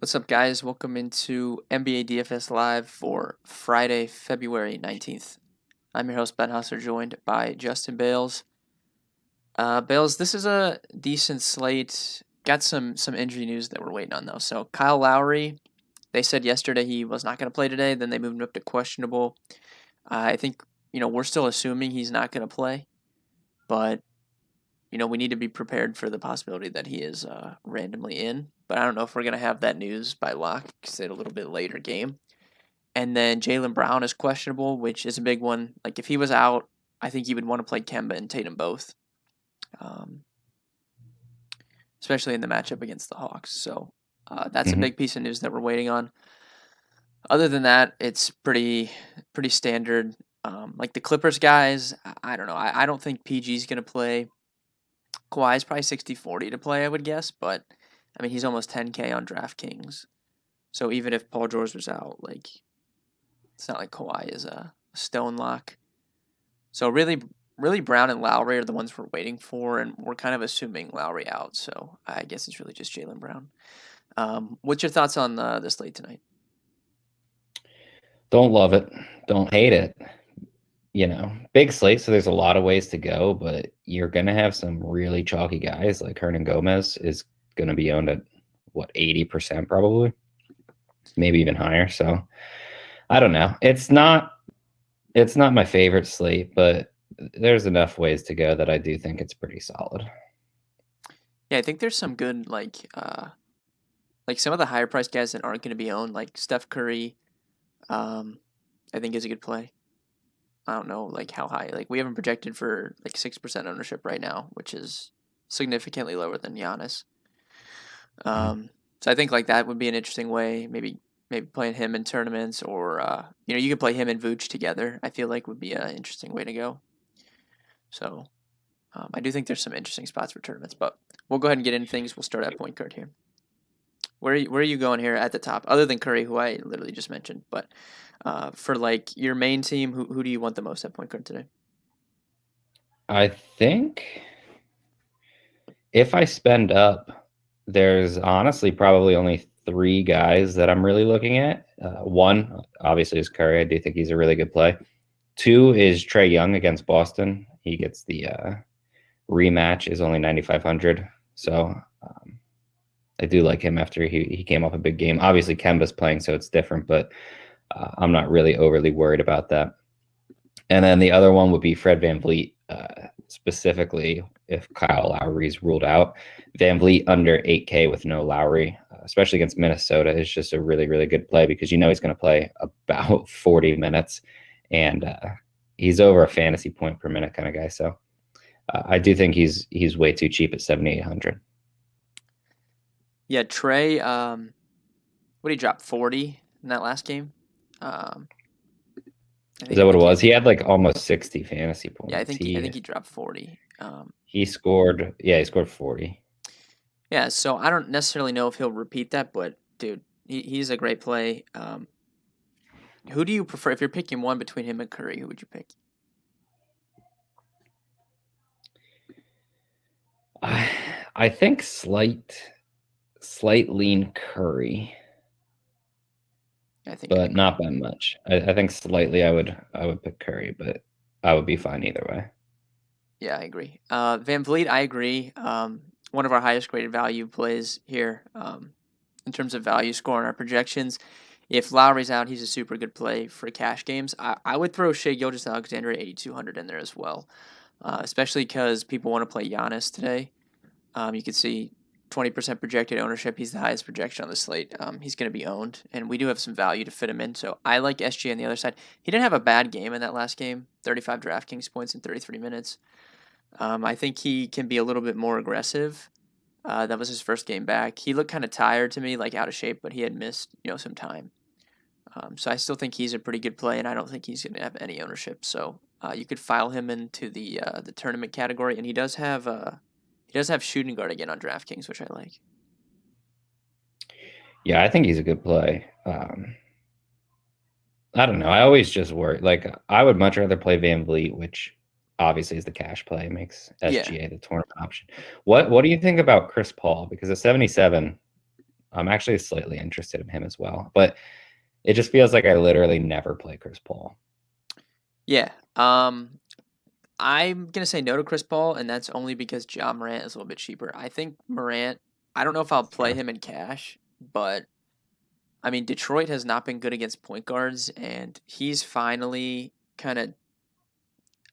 What's up, guys? Welcome into NBA DFS Live for Friday, February 19th. I'm your host, Ben Husser, joined by Justin Bales. Bales, this is a decent slate. Got some injury news that we're waiting on, though. So, Kyle Lowry, they said yesterday he was not going to play today. Then they moved him up to questionable. I think, we're still assuming he's not going to play. But we need to be prepared for the possibility that he is randomly in. But I don't know if we're going to have that news by lock because it's a little bit later game. And then Jaylen Brown is questionable, which is a big one. Like if he was out, I think you would want to play Kemba and Tatum both, um, especially in the matchup against the Hawks. So that's a big piece of news that we're waiting on. Other than that, it's pretty standard. Like the Clippers guys, I don't know. I don't think PG's going to play. Kawhi's probably 60-40 to play, I would guess, but I mean he's almost 10K on DraftKings. So even if Paul George was out, like it's not like Kawhi is a stone lock. So really Brown and Lowry are the ones we're waiting for, and we're kind of assuming Lowry out. So I guess it's really just Jaylen Brown. What's your thoughts on the slate tonight? Don't love it. Don't hate it. Big slate, so there's a lot of ways to go, but you're going to have some really chalky guys. Like Hernan Gomez is going to be owned at, 80% probably, maybe even higher. So I don't know. It's not my favorite slate, but there's enough ways to go that I do think it's pretty solid. Yeah, I think there's some good like some of the higher priced guys that aren't going to be owned, like Steph Curry. I think is a good play. I don't know like how high. Like we haven't projected for like 6% ownership right now, which is significantly lower than Giannis. So I think like that would be an interesting way. Maybe playing him in tournaments, or you could play him and Vooch together. I feel like would be an interesting way to go. So I do think there's some interesting spots for tournaments, but we'll go ahead and get into things. We'll start at point guard here. Where are you going here at the top, other than Curry, who I literally just mentioned? But for like your main team, who do you want the most at point guard today? I think if I spend up, there's honestly probably only three guys that I'm really looking at. One, obviously, is Curry. I do think he's a really good play. Two is Trae Young against Boston. He gets the rematch, is only 9,500. So I do like him after he came off a big game. Obviously, Kemba's playing, so it's different, but I'm not really overly worried about that. And then the other one would be Fred VanVleet, specifically if Kyle Lowry's ruled out. VanVleet under 8K with no Lowry, especially against Minnesota, is just a really, really good play because he's going to play about 40 minutes, and he's over a fantasy point per minute kind of guy. So I do think he's way too cheap at 7,800. Yeah, Trae. What did he drop? 40 in that last game. Is that what it was? He had like almost 60 fantasy points. Yeah, I think he dropped 40. He scored. Yeah, he scored 40. Yeah, so I don't necessarily know if he'll repeat that, but dude, he's a great play. Who do you prefer if you're picking one between him and Curry? Who would you pick? I think slight lean Curry, I think, but not by much. I think slightly. I would pick Curry, but I would be fine either way. Yeah, I agree. VanVleet, I agree. One of our highest graded value plays here, in terms of value score in our projections. If Lowry's out, he's a super good play for cash games. I would throw Shai Gilgeous-Alexander at 8,200 in there as well, especially because people want to play Giannis today. You can see 20% projected ownership. He's the highest projection on the slate. He's going to be owned, and we do have some value to fit him in. So I like SG on the other side. He didn't have a bad game in that last game. 35 DraftKings points in 33 minutes. I think he can be a little bit more aggressive. That was his first game back. He looked kind of tired to me, like out of shape, but he had missed some time. So I still think he's a pretty good play, and I don't think he's going to have any ownership. So you could file him into the tournament category, and he does have shooting guard again on DraftKings, which I like. Yeah, I think he's a good play. I don't know. I always just worry. Like I would much rather play VanVleet, which obviously is the cash play, makes SGA the tournament option. What do you think about Chris Paul? Because at 77, I'm actually slightly interested in him as well. But it just feels like I literally never play Chris Paul. Yeah. I'm gonna say no to Chris Paul, and that's only because Ja Morant is a little bit cheaper. I think Morant. I don't know if I'll play him in cash, but I mean Detroit has not been good against point guards, and he's finally kind of.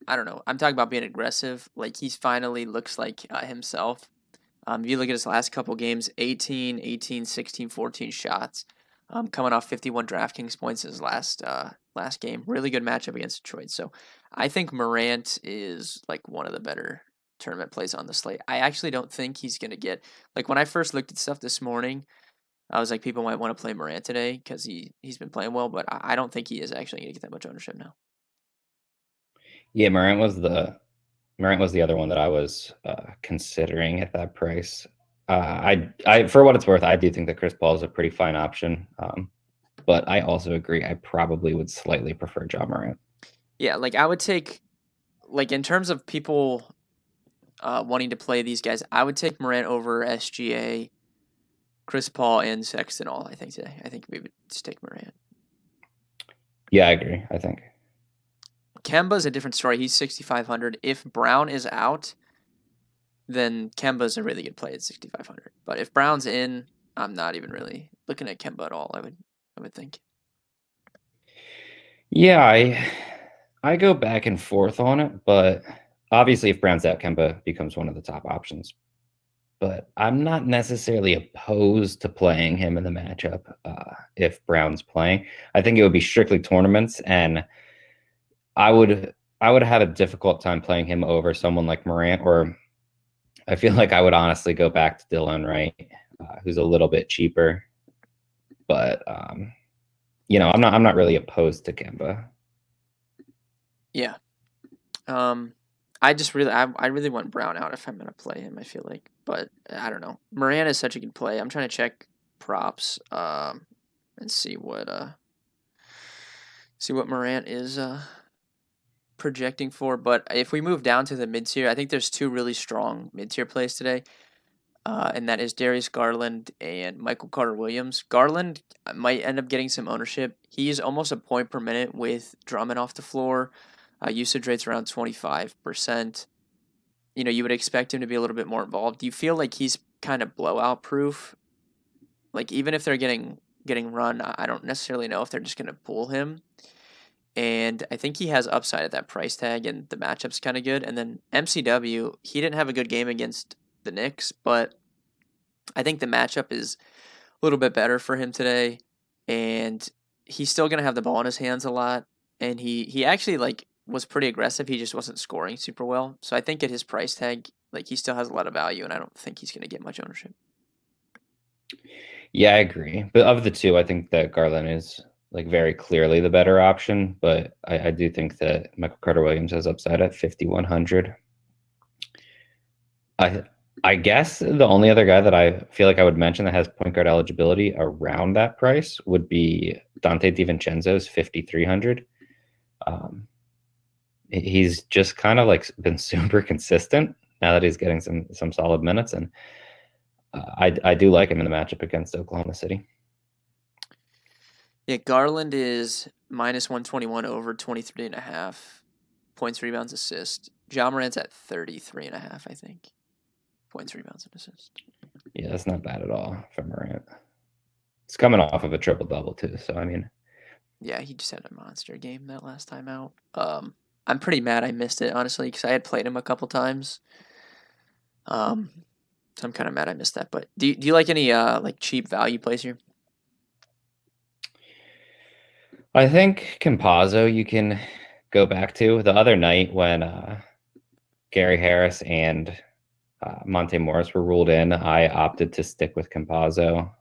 I don't know. I'm talking about being aggressive. Like he's finally looks like himself. If you look at his last couple games, 18, 18, 16, 14 shots, coming off 51 DraftKings points in his last game. Really good matchup against Detroit. So I think Morant is like one of the better tournament plays on the slate. I actually don't think he's going to get, like when I first looked at stuff this morning, I was like, people might want to play Morant today because he's been playing well, but I don't think he is actually going to get that much ownership now. Yeah, Morant was the other one that I was considering at that price. I for what it's worth, I do think that Chris Paul is a pretty fine option. But I also agree. I probably would slightly prefer Ja Morant. Yeah, like I would take, like in terms of people wanting to play these guys, I would take Morant over SGA, Chris Paul, and Sexton all, I think, today. I think we would just take Morant. Yeah, I agree. I think. Kemba's a different story. He's 6,500. If Brown is out, then Kemba's a really good play at 6,500. But if Brown's in, I'm not even really looking at Kemba at all, I would think. Yeah, I go back and forth on it, but obviously if Brown's out, Kemba becomes one of the top options. But I'm not necessarily opposed to playing him in the matchup if Brown's playing. I think it would be strictly tournaments, and I would have a difficult time playing him over someone like Morant, or I feel like I would honestly go back to Dylan Wright, who's a little bit cheaper. But I'm not really opposed to Kemba. Yeah. I just really I really want Brown out if I'm gonna play him, I feel like. But I don't know. Morant is such a good play. I'm trying to check props and see what Morant is projecting for. But if we move down to the mid tier, I think there's two really strong mid tier plays today. And that is Darius Garland and Michael Carter Williams. Garland might end up getting some ownership. He's almost a point per minute with Drummond off the floor. Usage rate's around 25%. You would expect him to be a little bit more involved. Do you feel like he's kind of blowout proof? Like even if they're getting run, I don't necessarily know if they're just going to pull him. And I think he has upside at that price tag, and the matchup's kind of good. And then MCW, he didn't have a good game against the Knicks, but I think the matchup is a little bit better for him today, and he's still going to have the ball in his hands a lot. And he actually was pretty aggressive. He just wasn't scoring super well. So I think at his price tag, he still has a lot of value, and I don't think he's going to get much ownership. Yeah, I agree. But of the two, I think that Garland is very clearly the better option. But I do think that Michael Carter Williams has upside at 5,100. I guess the only other guy that I feel like I would mention that has point guard eligibility around that price would be Dante Di Vincenzo's 5,300. He's just kind of been super consistent now that he's getting some solid minutes, and I do like him in the matchup against Oklahoma City. Yeah, Garland is minus 121 over 23.5 points, rebounds, assists. Ja Morant's at 33.5, I think. Points, rebounds, and assists. Yeah, that's not bad at all for Morant. He's coming off of a triple-double too, so I mean. Yeah, he just had a monster game that last time out. I'm pretty mad I missed it, honestly, because I had played him a couple times. So I'm kind of mad I missed that. But do you like any cheap value plays here? I think Campazzo you can go back to. The other night when Gary Harris and Monte Morris were ruled in, I opted to stick with Campazzo.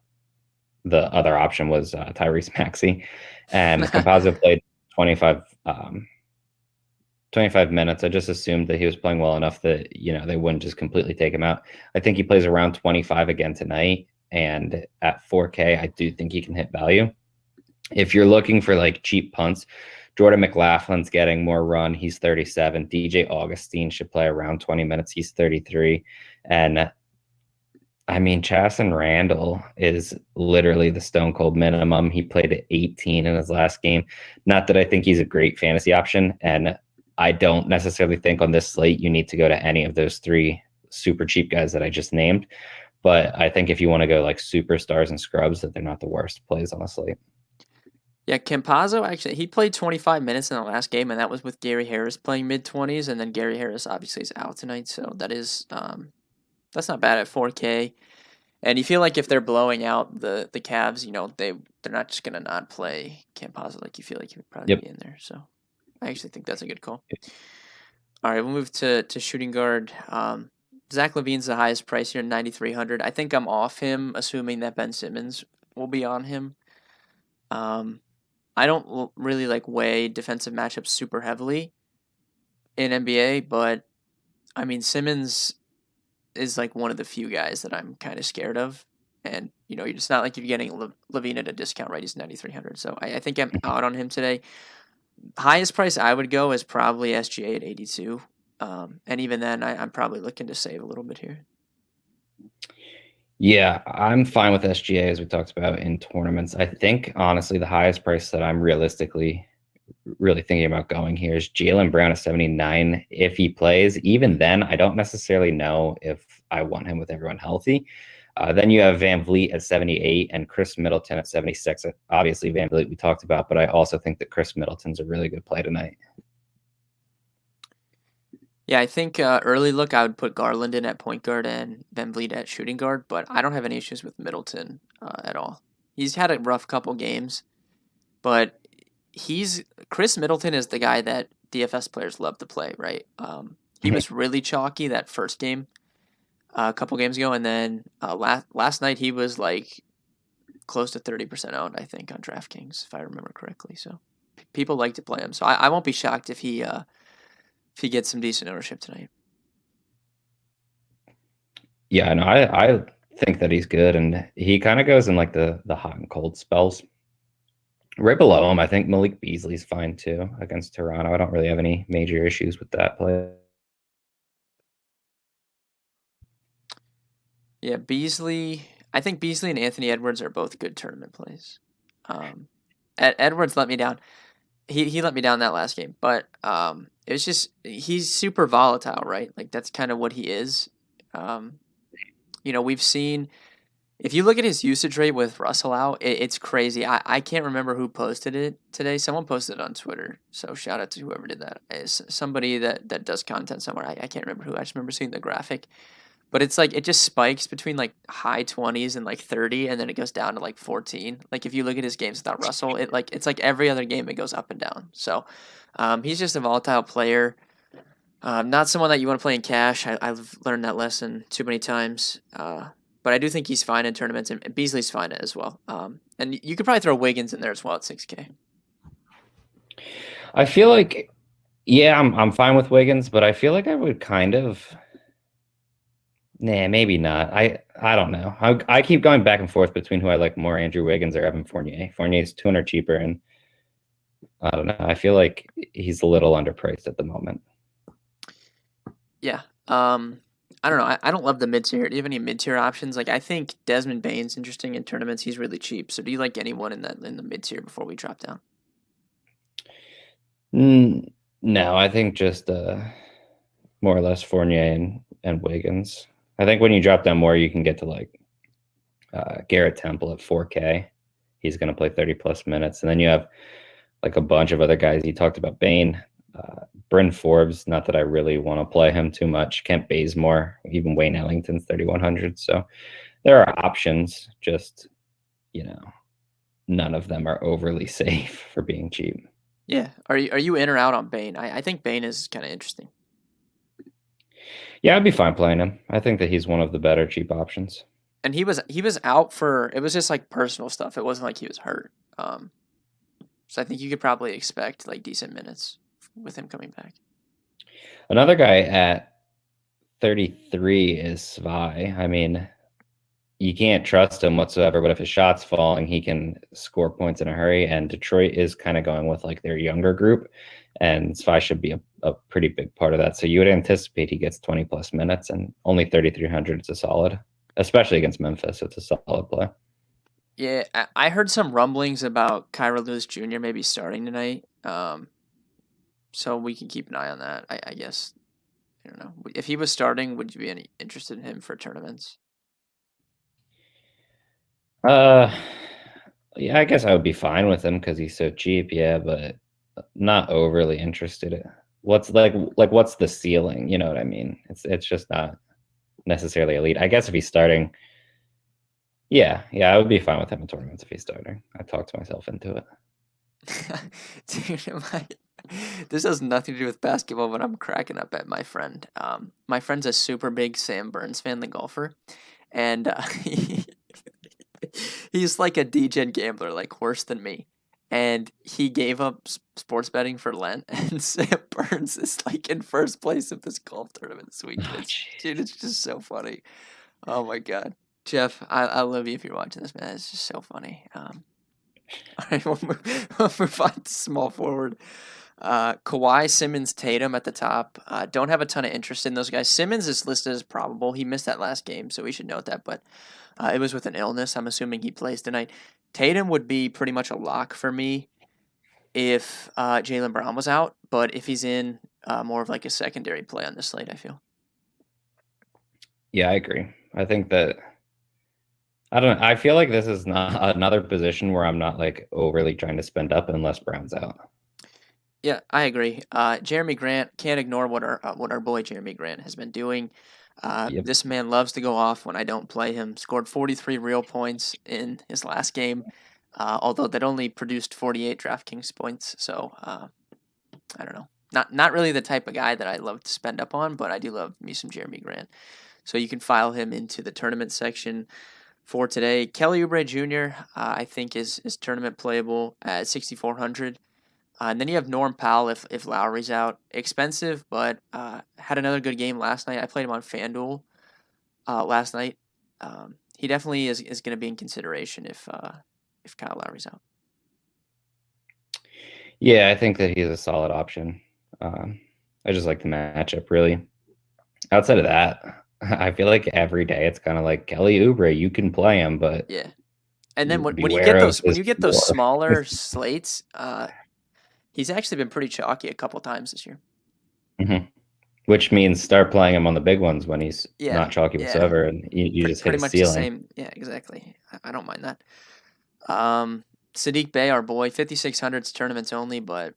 The other option was Tyrese Maxey, and Campazzo played 25 minutes. I just assumed that he was playing well enough that they wouldn't just completely take him out. I think he plays around 25 again tonight, and at 4K, I do think he can hit value. If you're looking for cheap punts, Jordan McLaughlin's getting more run. He's 37. DJ Augustine should play around 20 minutes. He's 33. And I mean, Chasson Randall is literally the stone cold minimum. He played at 18 in his last game. Not that I think he's a great fantasy option, and I don't necessarily think on this slate you need to go to any of those three super cheap guys that I just named. But I think if you want to go like superstars and scrubs, that they're not the worst plays on the slate. Yeah, Campazzo actually he played 25 minutes in the last game, and that was with Gary Harris playing mid-20s, and then Gary Harris obviously is out tonight, so that is that's not bad at 4K. And you feel like if they're blowing out the Cavs, they're not just gonna not play Campazzo. Like you feel like he would probably Yep. be in there. So I actually think that's a good call. All right, we'll move to shooting guard. Zach LaVine's the highest price here, 9,300. I think I'm off him, assuming that Ben Simmons will be on him. I don't really like weigh defensive matchups super heavily in NBA, but I mean Simmons is like one of the few guys that I'm kind of scared of. And it's not like you're getting LaVine at a discount, right? He's 9,300, so I think I'm out on him today. Highest price I would go is probably SGA at 82, and even then, I'm probably looking to save a little bit here. Yeah, I'm fine with SGA as we talked about in tournaments. I think honestly the highest price that I'm realistically really thinking about going here is Jaylen Brown at 79 if he plays. Even then, I don't necessarily know if I want him with everyone healthy. Then you have Van Vliet at 78 and Chris Middleton at 76. Obviously, Van Vliet we talked about, but I also think that Chris Middleton's a really good play tonight. Yeah, I think early look I would put Garland in at point guard and Van Vliet at shooting guard, but I don't have any issues with Middleton at all. He's had a rough couple games, but Chris Middleton is the guy that DFS players love to play, right? He was really chalky that first game a couple games ago, and then last night he was like close to 30% owned, I think, on DraftKings, if I remember correctly. So people like to play him. So I won't be shocked if he gets some decent ownership tonight. Yeah, no, I think that he's good, and he kind of goes in like the hot and cold spells. Right below him, I think Malik Beasley's fine too against Toronto. I don't really have any major issues with that play. Yeah, Beasley. I think Beasley and Anthony Edwards are both good tournament plays. Edwards let me down. He let me down that last game, but it was just he's super volatile, right? Like that's kind of what he is. We've seen if you look at his usage rate with Russell out, it's crazy. I can't remember who posted it today. Someone posted it on Twitter, so shout out to whoever did that. It's somebody that does content somewhere. I can't remember who. I just remember seeing the graphic. But it's like it just spikes between like high 20s and like 30, and then it goes down to like 14. Like if you look at his games without Russell, it's like every other game it goes up and down. So he's just a volatile player. Not someone that you want to play in cash. I've learned that lesson too many times. But I do think he's fine in tournaments, and Beasley's fine as well. And you could probably throw Wiggins in there as well at 6K. I feel like, yeah, I'm fine with Wiggins, but I feel like I would kind of. Nah, maybe not. I don't know. I keep going back and forth between who I like more, Andrew Wiggins or Evan Fournier. Fournier's 200 cheaper, and I don't know. I feel like he's a little underpriced at the moment. Yeah. I don't know. I don't love the mid-tier. Do you have any mid-tier options? Like I think Desmond Bane's interesting in tournaments. He's really cheap. So do you like anyone in the mid-tier before we drop down? No, I think just more or less Fournier and Wiggins. I think when you drop down more, you can get to like Garrett Temple at 4K. He's going to play 30 plus minutes. And then you have like a bunch of other guys. You talked about Bane, Bryn Forbes. Not that I really want to play him too much. Kent Bazemore, even Wayne Ellington's 3,100. So there are options. Just, none of them are overly safe for being cheap. Yeah. Are you in or out on Bane? I think Bane is kind of interesting. Yeah, I'd be fine playing him. I think that he's one of the better cheap options. And he was out for it was just like personal stuff. It wasn't like he was hurt. So I think you could probably expect like decent minutes with him coming back. Another guy at 33 is Svai. I mean, you can't trust him whatsoever, but if his shot's falling, he can score points in a hurry. And Detroit is kind of going with like their younger group, and Svai should be a pretty big part of that. So you would anticipate he gets 20 plus minutes, and only 3,300 is a solid. especially against Memphis. It's a solid play. Yeah, I heard some rumblings about Kyra Lewis Jr. maybe starting tonight. So we can keep an eye on that. I guess. I don't know. If he was starting, would you be any interested in him for tournaments? Yeah, I guess I would be fine with him because he's so cheap. Yeah, but not overly interested. What's what's the ceiling? You know what I mean? It's just not necessarily elite. I guess if he's starting, yeah, I would be fine with him in tournaments if he's starting. I talked myself into it. Dude, this has nothing to do with basketball, but I'm cracking up at my friend. My friend's a super big Sam Burns fan, the golfer, and he's like a degen gambler, like worse than me. And he gave up sports betting for Lent, and Sam Burns is like in first place of this golf tournament this week. Oh, Dude, it's just so funny. Oh my god, Jeff, I love you if you're watching this, man. It's just so funny. All right, we'll move on to small forward. Kawhi, Simmons, Tatum at the top. Don't have a ton of interest in those guys. Simmons is listed as probable. He missed that last game, so we should note that. But it was with an illness. I'm assuming he plays tonight. Tatum would be pretty much a lock for me if Jaylen Brown was out. But if he's in, more of like a secondary play on this slate, I feel. Yeah, I agree. I think that I don't know. I feel like this is not another position where I'm not like overly trying to spend up unless Brown's out. Yeah, I agree. Jeremy Grant, can't ignore what our boy Jeremy Grant has been doing. Yep. This man loves to go off when I don't play him. Scored 43 real points in his last game, although that only produced 48 DraftKings points. So I don't know. Not really the type of guy that I love to spend up on, but I do love me some Jeremy Grant. So you can file him into the tournament section for today. Kelly Oubre Jr. I think is tournament playable at 6,400. And then you have Norm Powell if Lowry's out. Expensive, but had another good game last night. I played him on FanDuel last night. He definitely is going to be in consideration if Kyle Lowry's out. Yeah, I think that he's a solid option. I just like the matchup, really. Outside of that, I feel like every day it's kind of like Kelly Oubre, you can play him, but Yeah. And then when you beware get of those his floor. smaller slates, he's actually been pretty chalky a couple times this year. Mm-hmm. Which means start playing him on the big ones when he's not chalky whatsoever, and you just hit pretty a much ceiling. the same. Yeah, exactly. I don't mind that. Sadiq Bey, our boy, 5,600's tournaments only, but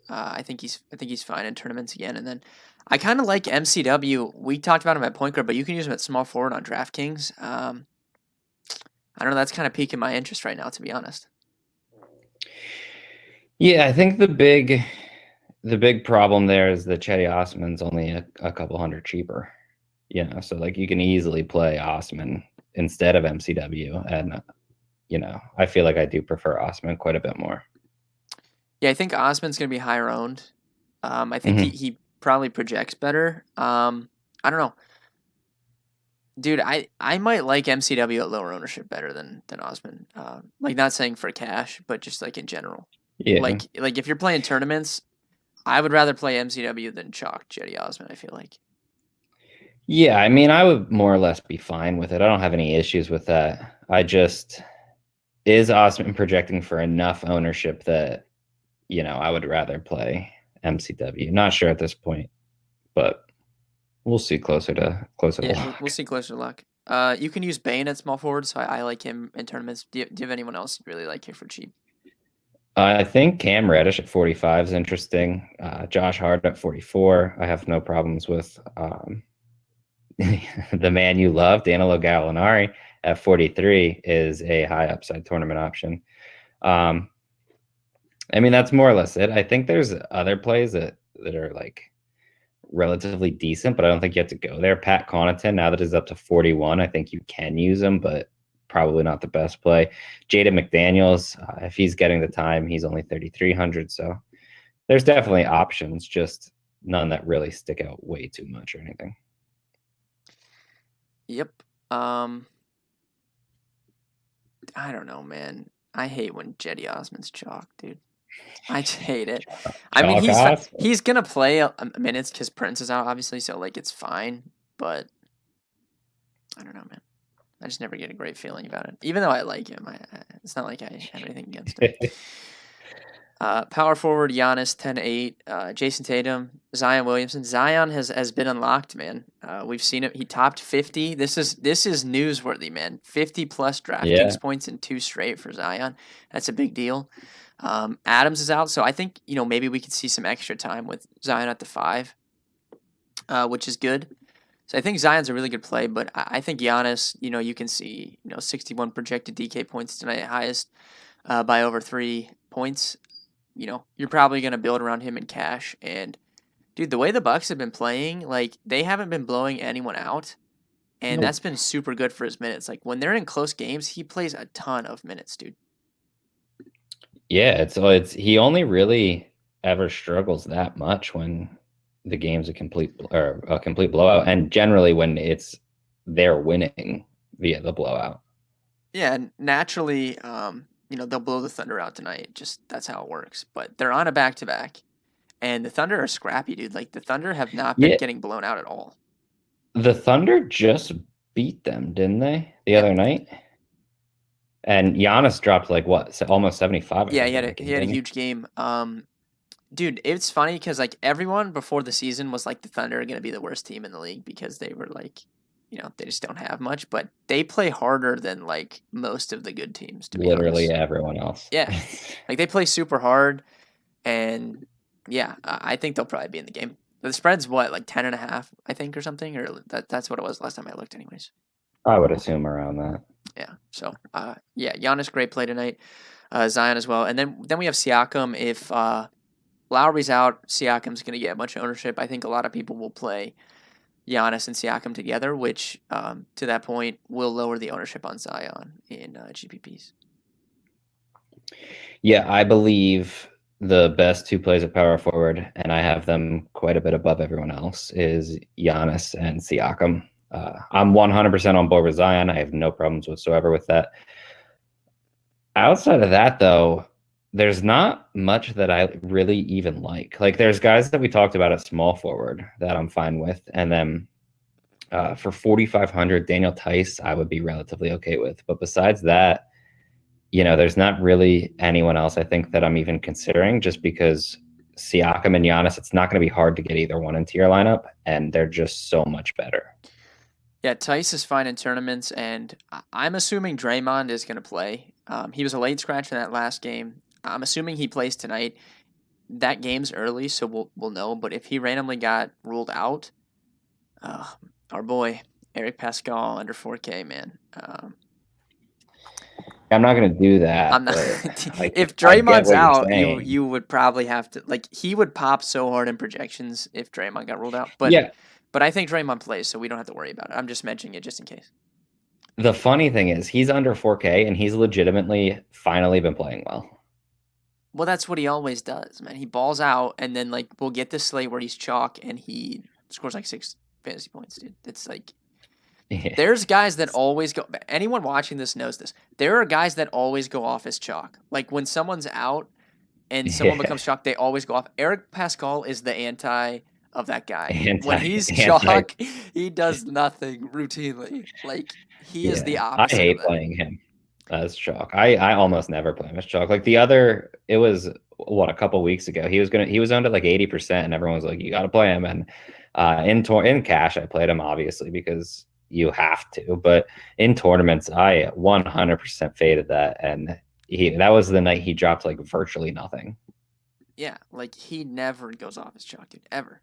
I think he's fine in tournaments again. And then I kind of like MCW. We talked about him at point guard, but you can use him at small forward on DraftKings. I don't know. That's kind of piquing my interest right now, to be honest. Yeah, I think the big problem there is that Cedi Osman's only a couple hundred cheaper. So like you can easily play Osman instead of MCW, and I feel like I do prefer Osman quite a bit more. Yeah, I think Osman's going to be higher owned. I think he probably projects better. I don't know. Dude, I might like MCW at lower ownership better than Osman. Like not saying for cash, but just like in general. Yeah. Like if you're playing tournaments, I would rather play MCW than chalk Cedi Osman, I feel like. Yeah, I mean, I would more or less be fine with it. I don't have any issues with that. Is Osman projecting for enough ownership that, I would rather play MCW. Not sure at this point, but we'll see closer to lock. We'll see closer to luck. You can use Bane at small forward, so I like him in tournaments. Do you have anyone else you really like here for cheap? I think Cam Reddish at 45 is interesting. Josh Hart at 44, I have no problems with. The man you love, Danilo Gallinari, at 43 is a high upside tournament option. I mean, that's more or less it. I think there's other plays that are like relatively decent, but I don't think you have to go there. Pat Connaughton, now that he's up to 41, I think you can use him, but probably not the best play. Jaden McDaniels, if he's getting the time, he's only 3,300. So there's definitely options, just none that really stick out way too much or anything. Yep. I don't know, man. I hate when Cedi Osman's chalk, dude. I just hate it. I mean, he's gonna play minutes because Prince is out, obviously, so like it's fine. But I don't know, man. I just never get a great feeling about it. Even though I like him, it's not like I have anything against him. Power forward, Giannis, 10-8. Jason Tatum, Zion Williamson. Zion has been unlocked, man. We've seen it. He topped 50. This is newsworthy, man. 50-plus DraftKings points in 2 straight for Zion. That's a big deal. Adams is out, so I think, maybe we could see some extra time with Zion at the 5, which is good. So I think Zion's a really good play, but I think Giannis, you can see, 61 projected DK points tonight, highest by over 3 points. You're probably going to build around him in cash. And, dude, the way the Bucks have been playing, like, they haven't been blowing anyone out. And that's been super good for his minutes. Like, when they're in close games, he plays a ton of minutes, dude. Yeah, it's he only really ever struggles that much when the game's a complete blowout, and generally when they're winning via the blowout. Yeah, and naturally, they'll blow the Thunder out tonight. Just that's how it works. But they're on a back-to-back, and the Thunder are scrappy, dude. Like, the Thunder have not been getting blown out at all. The Thunder just beat them, didn't they, the other night? And Giannis dropped like what, almost 75. Yeah, he had a huge game. Dude, it's funny because like everyone before the season was like the Thunder are going to be the worst team in the league because they were like, they just don't have much, but they play harder than like most of the good teams. To be literally honest. Everyone else. Yeah, like they play super hard, and yeah, I think they'll probably be in the game. The spread's what, like 10.5, I think, or something, or that's what it was last time I looked, anyways. I would assume around that. Yeah. So, yeah, Giannis, great play tonight. Zion as well, and then we have Siakam. If Lowry's out, Siakam's going to get a bunch of ownership. I think a lot of people will play Giannis and Siakam together, which to that point will lower the ownership on Zion in GPPs. Yeah, I believe the best 2 plays at power forward, and I have them quite a bit above everyone else, is Giannis and Siakam. I'm 100% on board with Zion. I have no problems whatsoever with that. Outside of that, though, there's not much that I really even like. Like, there's guys that we talked about at small forward that I'm fine with. And then for 4,500, Daniel Tice, I would be relatively okay with. But besides that, there's not really anyone else I think that I'm even considering, just because Siakam and Giannis, it's not going to be hard to get either one into your lineup, and they're just so much better. Yeah, Tice is fine in tournaments, and I'm assuming Draymond is going to play. He was a late scratch in that last game. I'm assuming he plays tonight. That game's early, so we'll know. But if he randomly got ruled out, our boy Eric Pascal under 4K, man. I'm not going to do that. I'm not. If Draymond's out, you would probably have to, like, he would pop so hard in projections if Draymond got ruled out. But yeah. But I think Draymond plays, so we don't have to worry about it. I'm just mentioning it just in case. The funny thing is, he's under 4K, and he's legitimately finally been playing well. Well, that's what he always does, man. He balls out, and then, like, we'll get this slate where he's chalk, and he scores, like, 6 fantasy points, dude. It's like, there's guys that always go – anyone watching this knows this. There are guys that always go off as chalk. Like, when someone's out and someone becomes chalk, they always go off. Eric Pascal is the anti – of that guy. When he's chalk, he does nothing routinely. Like, he is the opposite. I hate playing him as chalk. I almost never play him as chalk. Like, it was a couple weeks ago. He was owned at like 80%, and everyone was like, you got to play him. And in cash, I played him obviously because you have to. But in tournaments, I 100% faded that, and that was the night he dropped like virtually nothing. Yeah, like, he never goes off as chalk, dude, ever.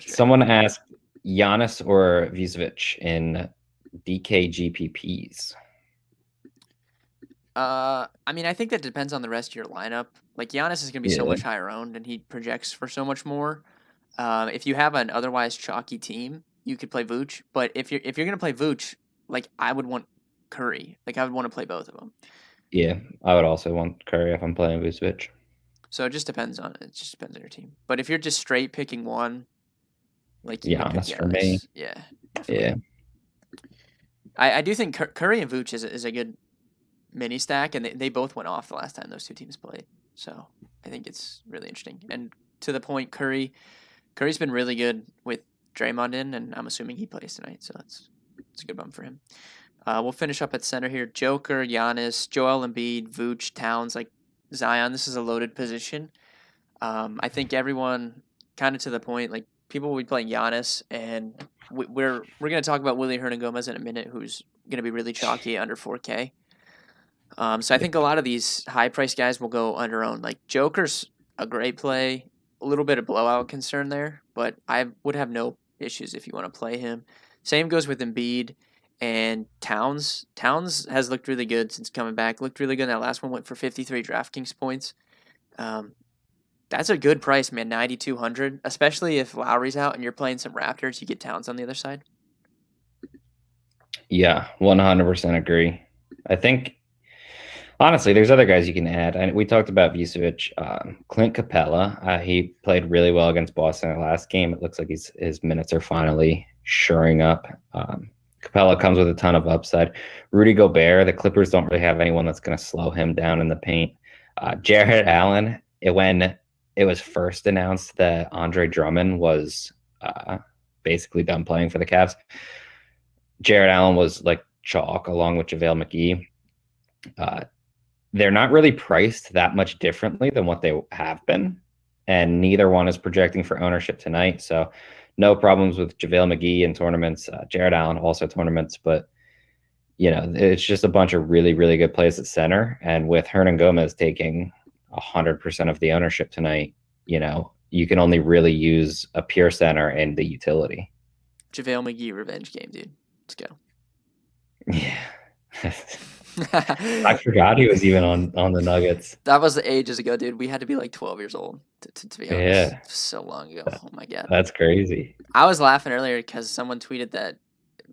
Someone asked Giannis or Vucevic in DK GPPs. I mean, I think that depends on the rest of your lineup. Like, Giannis is going to be so much higher owned, and he projects for so much more. If you have an otherwise chalky team, you could play Vooch. But if you're going to play Vooch, like, I would want Curry. Like, I would want to play both of them. Yeah, I would also want Curry if I'm playing Vucevic. So it just depends on your team. But if you're just straight picking one, like, Giannis for me. Yeah. Definitely. Yeah. I do think Curry and Vooch is a good mini stack, and they both went off the last time those two teams played. So I think it's really interesting. And to the point, Curry's been really good with Draymond in, and I'm assuming he plays tonight. So It's a good bump for him. We'll finish up at center here. Joker, Giannis, Joel Embiid, Vooch, Towns, like Zion. This is a loaded position. I think everyone kind of to the point, like people will be playing Giannis, and we're going to talk about Willie Hernangomez in a minute, who's going to be really chalky under 4K. So I think a lot of these high price guys will go underowned. Like Joker's a great play, a little bit of blowout concern there, but I would have no issues if you want to play him. Same goes with Embiid and Towns. Towns has looked really good since coming back. Looked really good. That last one went for 53 DraftKings points. That's a good price, man. 9,200, especially if Lowry's out and you're playing some Raptors. You get Towns on the other side. Yeah, 100% agree. I think honestly, there's other guys you can add. And we talked about Vucevic, Clint Capela. He played really well against Boston in the last game. It looks like his minutes are finally shoring up. Capela comes with a ton of upside. Rudy Gobert, the Clippers don't really have anyone that's going to slow him down in the paint. Jarrett Allen, when it was first announced that Andre Drummond was basically done playing for the Cavs, Jarrett Allen was like chalk along with JaVale McGee. They're not really priced that much differently than what they have been, and neither one is projecting for ownership tonight. So no problems with JaVale McGee in tournaments. Jarrett Allen also tournaments, but it's just a bunch of really, really good plays at center. And with Hernangomez taking 100% of the ownership tonight, you can only really use a pure center and the utility. JaVale McGee revenge game, dude. Let's go. Yeah. I forgot he was even on the Nuggets. That was ages ago, dude. We had to be like 12 years old to be honest. Yeah. So long ago. Oh my god. That's crazy. I was laughing earlier because someone tweeted that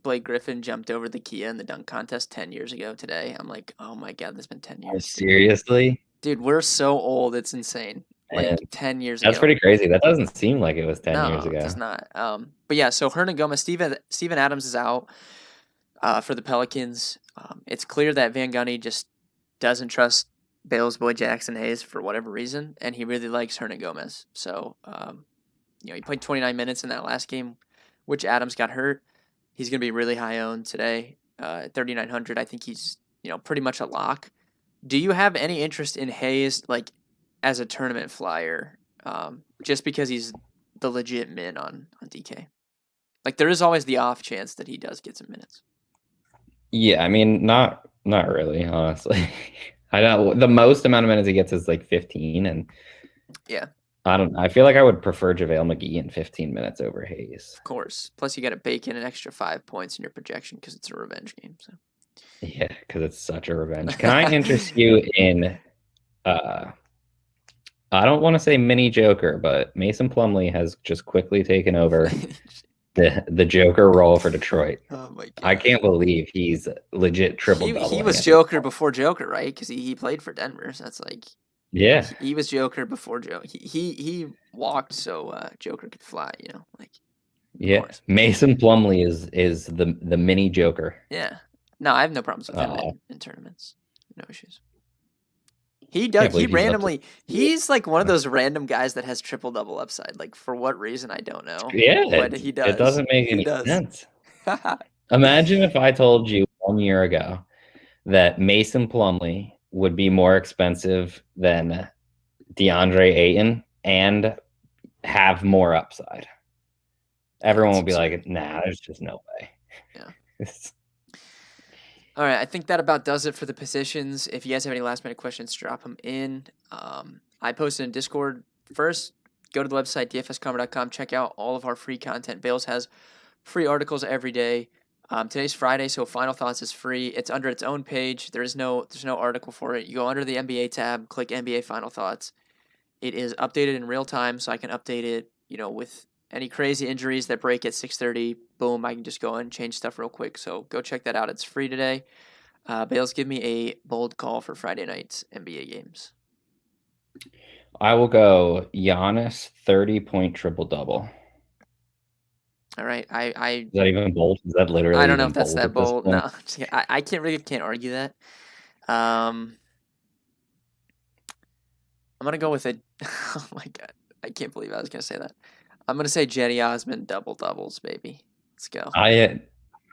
Blake Griffin jumped over the Kia in the dunk contest 10 years ago today. I'm like, oh my god, that's been 10 years. Seriously? Dude, we're so old. It's insane. Like 10 years ago. That's pretty crazy. That doesn't seem like it was 10 years ago. No, it does not. But yeah, so Hernangomez, Steven Adams is out for the Pelicans. It's clear that Van Gundy just doesn't trust Bales, boy Jackson Hayes for whatever reason, and he really likes Hernangomez. So, he played 29 minutes in that last game, which Adams got hurt. He's going to be really high owned today at 3,900. I think he's pretty much a lock. Do you have any interest in Hayes like as a tournament flyer, just because he's the legit min on DK? Like there is always the off chance that he does get some minutes. Yeah, I mean, not really, honestly. I know the most amount of minutes he gets is like 15, and yeah, I feel like I would prefer JaVale McGee in 15 minutes over Hayes. Of course. Plus, you got to bake in an extra 5 points in your projection because it's a revenge game. So. Yeah, because it's such a revenge. Can I interest you in? I don't want to say mini Joker, but Mason Plumlee has just quickly taken over the Joker role for Detroit. Oh my god! I can't believe he's legit triple-double. He was Joker before Joker, right? Because he played for Denver, so that's like he was Joker before Joker. He walked so Joker could fly. Yeah, Mason Plumlee is the mini Joker. Yeah, no, I have no problems with him in tournaments. No issues. He does. He randomly. He's like one of those random guys that has triple double upside. Like for what reason I don't know. Yeah, but he does. It doesn't make any sense. Imagine if I told you 1 year ago that Mason Plumlee would be more expensive than DeAndre Ayton and have more upside. Everyone would be like, "Nah, there's just no way." Yeah. All right, I think that about does it for the positions. If you guys have any last-minute questions, drop them in. I posted in Discord. First, go to the website, dfscomer.com. Check out all of our free content. Bales has free articles every day. Today's Friday, so Final Thoughts is free. It's under its own page. There's no article for it. You go under the NBA tab, click NBA Final Thoughts. It is updated in real time, so I can update it, with any crazy injuries that break at 6:30, boom, I can just go and change stuff real quick. So go check that out. It's free today. Bales, give me a bold call for Friday night's NBA games. I will go Giannis 30-point triple-double. All right. Is that even bold? Is that literally? I don't know if that's that bold. No, I can't argue that. I'm gonna go with it. Oh my god, I can't believe I was gonna say that. I'm going to say Jetty Osman double-doubles, baby. Let's go.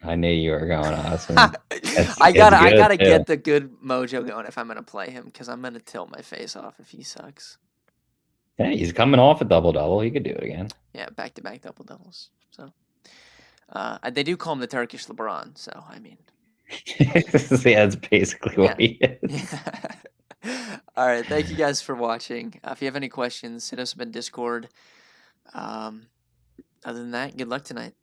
I knew you were going awesome. It's I good gotta too. get the good mojo going if I'm gonna play him because I'm gonna tilt my face off if he sucks. Yeah, he's coming off a double-double. He could do it again. Yeah, back-to-back double doubles. So they do call him the Turkish LeBron. So I mean, Yeah, that's basically what yeah, he is. yeah. All right, thank you guys for watching. If you have any questions, hit us up in Discord. Other than that, good luck tonight.